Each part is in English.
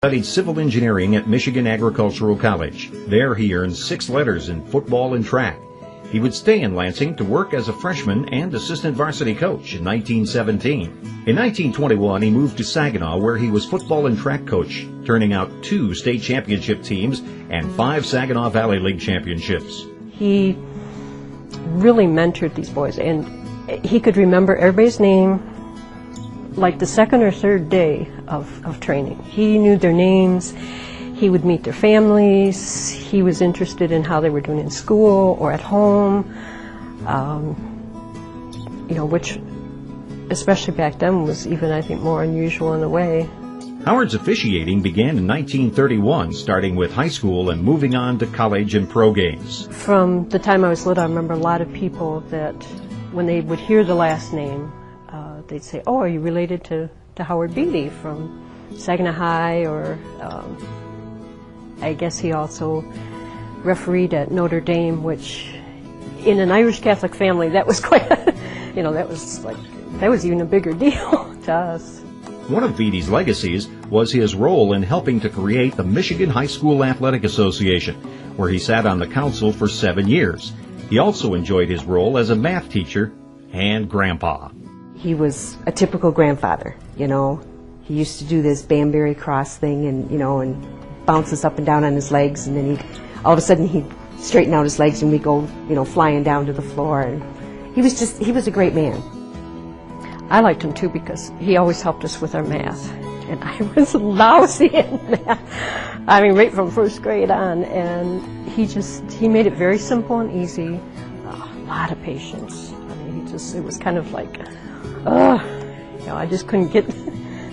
Studied civil engineering at Michigan Agricultural College. There he earned 6 letters in football and track. He would stay in Lansing to work as a freshman and assistant varsity coach in 1917. In 1921, he moved to Saginaw, where he was football and track coach, turning out 2 state championship teams and 5 Saginaw Valley League championships. He really mentored these boys, and he could remember everybody's name like the second or third day of training. He knew their names. He would meet their families. He was interested in how they were doing in school or at home, which, especially back then, was even, I think, more unusual in a way. Howard's officiating began in 1931, starting with high school and moving on to college and pro games. From the time I was little, I remember a lot of people that when they would hear the last name, they'd say, "Oh, are you related to Howard Beatty from Saginaw High?" Or I guess he also refereed at Notre Dame, which in an Irish Catholic family, that was quite, that was even a bigger deal to us. One of Beatty's legacies was his role in helping to create the Michigan High School Athletic Association, where he sat on the council for 7 years. He also enjoyed his role as a math teacher and grandpa. He was a typical grandfather, He used to do this Banbury cross thing and bounce us up and down on his legs, and then all of a sudden he'd straighten out his legs and we'd go, flying down to the floor. And he was a great man. I liked him too because he always helped us with our math. And I was lousy in math. I mean, right from first grade on. And he made it very simple and easy. A lot of patience. I mean, it was kind of like, I just couldn't get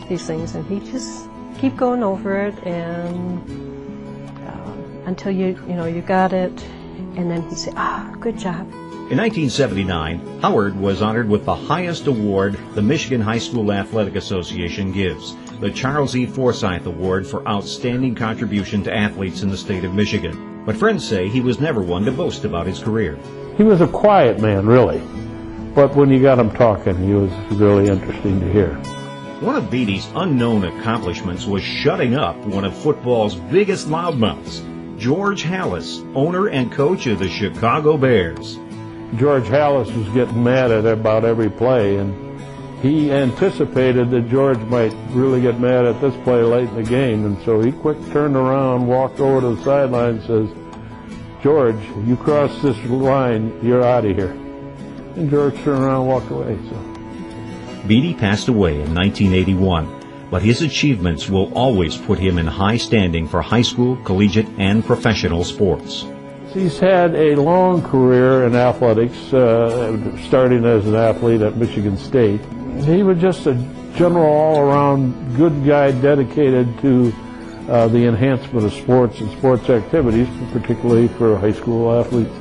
these things. And he just keep going over it and until you got it. And then he'd say, good job. In 1979, Howard was honored with the highest award the Michigan High School Athletic Association gives, the Charles E. Forsyth Award for Outstanding Contribution to Athletes in the state of Michigan. But friends say he was never one to boast about his career. He was a quiet man, really, but when you got him talking, he was really interesting to hear. One of Beatty's unknown accomplishments was shutting up one of football's biggest loudmouths, George Halas, owner and coach of the Chicago Bears. George Halas was getting mad at about every play, and he anticipated that George might really get mad at this play late in the game, and so he quick turned around, walked over to the sideline and says, "George, you cross this line, you're out of here." And George turned around and walked away. Beatty passed away in 1981, but his achievements will always put him in high standing for high school, collegiate, and professional sports. He's had a long career in athletics, starting as an athlete at Michigan State. He was just a general all-around good guy dedicated to the enhancement of sports and sports activities, particularly for high school athletes.